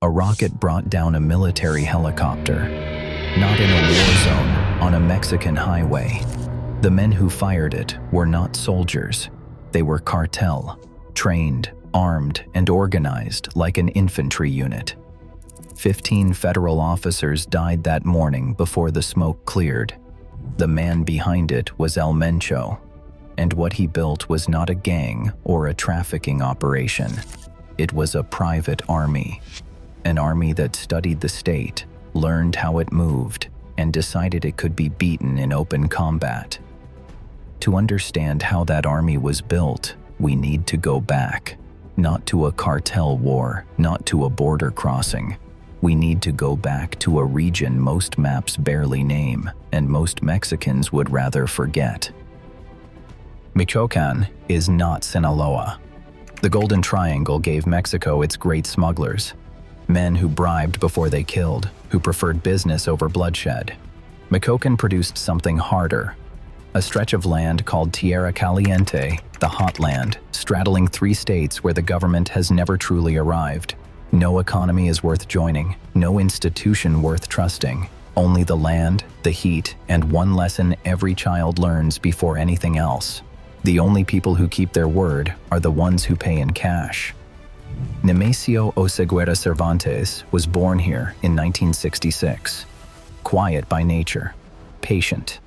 A rocket brought down a military helicopter. Not in a war zone, on a Mexican highway. The men who fired it were not soldiers. They were cartel, trained, armed, and organized like an infantry unit. 15 federal officers died that morning before the smoke cleared. The man behind it was Mencho, and what he built was not a gang or a trafficking operation. It was a private army. An army that studied the state, learned how it moved, and decided it could be beaten in open combat. To understand how that army was built, we need to go back. Not to a cartel war, not to a border crossing. We need to go back to a region most maps barely name, and most Mexicans would rather forget. Michoacán is not Sinaloa. The Golden Triangle gave Mexico its great smugglers. Men who bribed before they killed, who preferred business over bloodshed. Michoacán produced something harder. A stretch of land called Tierra Caliente, the hot land, straddling 3 states where the government has never truly arrived. No economy is worth joining, no institution worth trusting. Only the land, the heat, and one lesson every child learns before anything else. The only people who keep their word are the ones who pay in cash. Nemesio Oseguera Cervantes was born here in 1966. Quiet by nature, patient.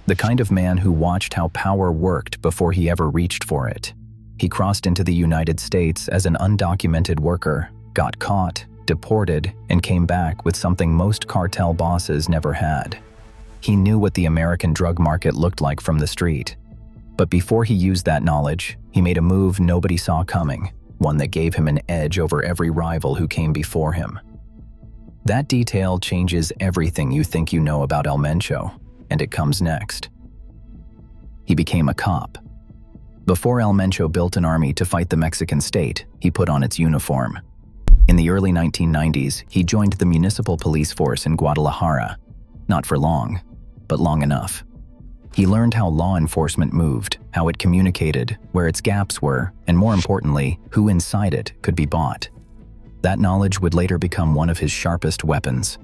The kind of man who watched how power worked before he ever reached for it. He crossed into the United States as an undocumented worker, got caught, deported, and came back with something most cartel bosses never had. He knew what the American drug market looked like from the street. But before he used that knowledge, he made a move nobody saw coming, one that gave him an edge over every rival who came before him. That detail changes everything you think you know about Mencho, and it comes next. He became a cop. Before Mencho built an army to fight the Mexican state, he put on its uniform. In the early 1990s, he joined the municipal police force in Guadalajara. Not for long, but long enough. He learned how law enforcement moved, how it communicated, where its gaps were, and more importantly, who inside it could be bought. That knowledge would later become one of his sharpest weapons.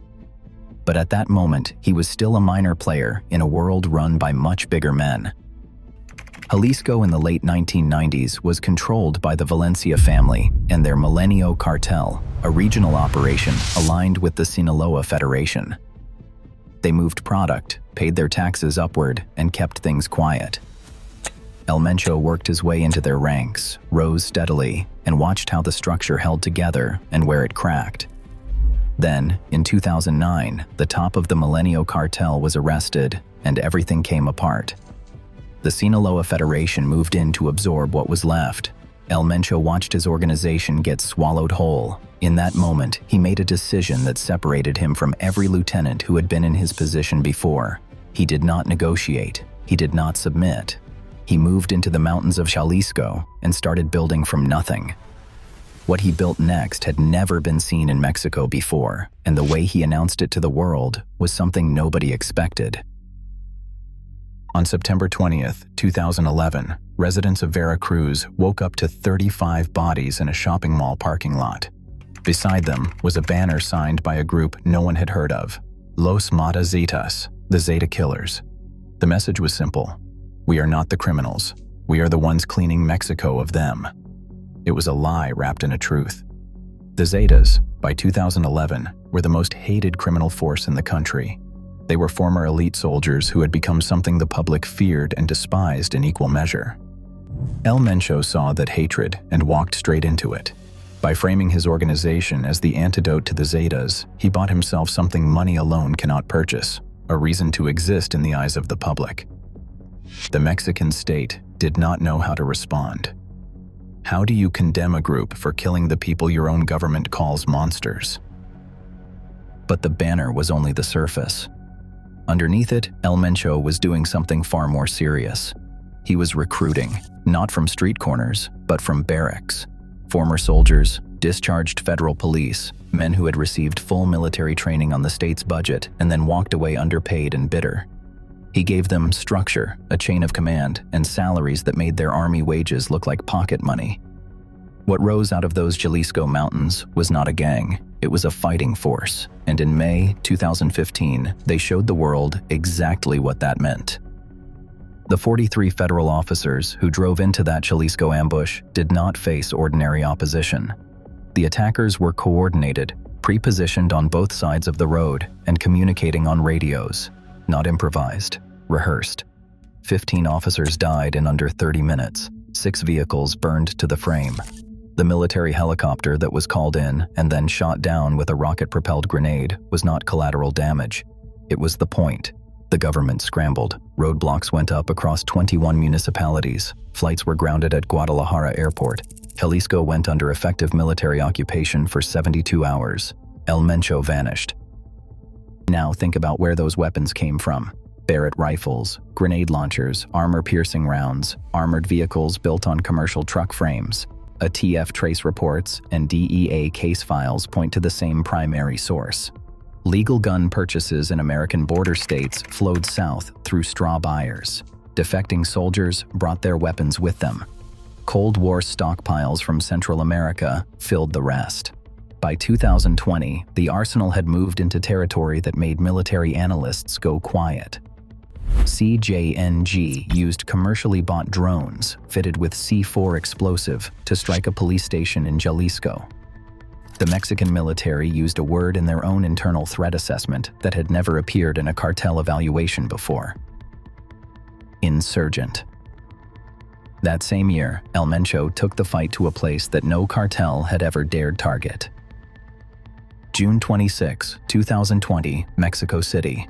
But at that moment, he was still a minor player in a world run by much bigger men. Jalisco in the late 1990s was controlled by the Valencia family and their Milenio cartel, a regional operation aligned with the Sinaloa Federation. They moved product, paid their taxes upward, and kept things quiet. Mencho worked his way into their ranks, rose steadily, and watched how the structure held together and where it cracked. Then, in 2009, the top of the Milenio cartel was arrested, and everything came apart. The Sinaloa Federation moved in to absorb what was left. Mencho watched his organization get swallowed whole. In that moment, he made a decision that separated him from every lieutenant who had been in his position before. He did not negotiate. He did not submit. He moved into the mountains of Jalisco and started building from nothing. What he built next had never been seen in Mexico before, and the way he announced it to the world was something nobody expected. On September 20th, 2011, residents of Veracruz woke up to 35 bodies in a shopping mall parking lot. Beside them was a banner signed by a group no one had heard of, Los Mata Zetas, the Zeta Killers. The message was simple. We are not the criminals. We are the ones cleaning Mexico of them. It was a lie wrapped in a truth. The Zetas, by 2011, were the most hated criminal force in the country. They were former elite soldiers who had become something the public feared and despised in equal measure. Mencho saw that hatred and walked straight into it. By framing his organization as the antidote to the Zetas, he bought himself something money alone cannot purchase, a reason to exist in the eyes of the public. The Mexican state did not know how to respond. How do you condemn a group for killing the people your own government calls monsters? But the banner was only the surface. Underneath it, Mencho was doing something far more serious. He was recruiting, not from street corners, but from barracks. Former soldiers, discharged federal police, men who had received full military training on the state's budget and then walked away underpaid and bitter. He gave them structure, a chain of command, and salaries that made their army wages look like pocket money. What rose out of those Jalisco mountains was not a gang. It was a fighting force, and in May 2015, they showed the world exactly what that meant. The 43 federal officers who drove into that Jalisco ambush did not face ordinary opposition. The attackers were coordinated, pre-positioned on both sides of the road, and communicating on radios, not improvised, rehearsed. 15 officers died in under 30 minutes. 6 vehicles burned to the frame. The military helicopter that was called in and then shot down with a rocket-propelled grenade was not collateral damage. It was the point. The government scrambled. Roadblocks went up across 21 municipalities. Flights were grounded at Guadalajara Airport. Jalisco went under effective military occupation for 72 hours. El Mencho vanished. Now think about where those weapons came from. Barrett rifles, grenade launchers, armor-piercing rounds, armored vehicles built on commercial truck frames. ATF trace reports and DEA case files point to the same primary source. Legal gun purchases in American border states flowed south through straw buyers. Defecting soldiers brought their weapons with them. Cold War stockpiles from Central America filled the rest. By 2020, the arsenal had moved into territory that made military analysts go quiet. CJNG used commercially bought drones fitted with C4 explosive to strike a police station in Jalisco. The Mexican military used a word in their own internal threat assessment that had never appeared in a cartel evaluation before: insurgent. That same year, El Mencho took the fight to a place that no cartel had ever dared target. June 26, 2020, Mexico City.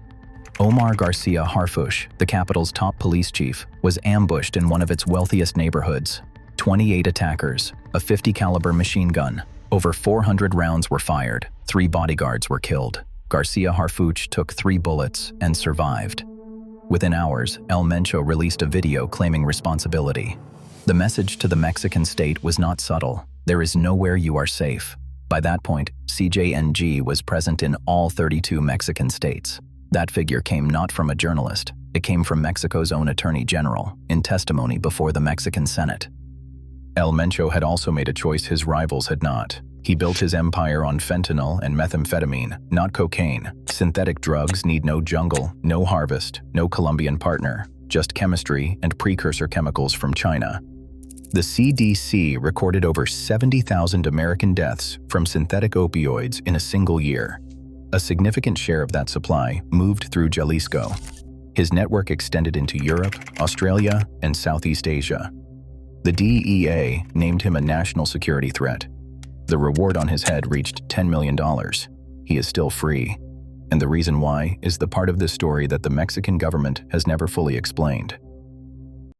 Omar Garcia Harfuch, the capital's top police chief, was ambushed in one of its wealthiest neighborhoods. 28 attackers, a .50 caliber machine gun. Over 400 rounds were fired. 3 bodyguards were killed. Garcia Harfuch took 3 bullets and survived. Within hours, El Mencho released a video claiming responsibility. The message to the Mexican state was not subtle. There is nowhere you are safe. By that point, CJNG was present in all 32 Mexican states. That figure came not from a journalist. It came from Mexico's own attorney general, in testimony before the Mexican Senate. El Mencho had also made a choice his rivals had not. He built his empire on fentanyl and methamphetamine, not cocaine. Synthetic drugs need no jungle, no harvest, no Colombian partner, just chemistry and precursor chemicals from China. The CDC recorded over 70,000 American deaths from synthetic opioids in a single year. A significant share of that supply moved through Jalisco. His network extended into Europe, Australia, and Southeast Asia. The DEA named him a national security threat. The reward on his head reached $10 million. He is still free. And the reason why is the part of this story that the Mexican government has never fully explained.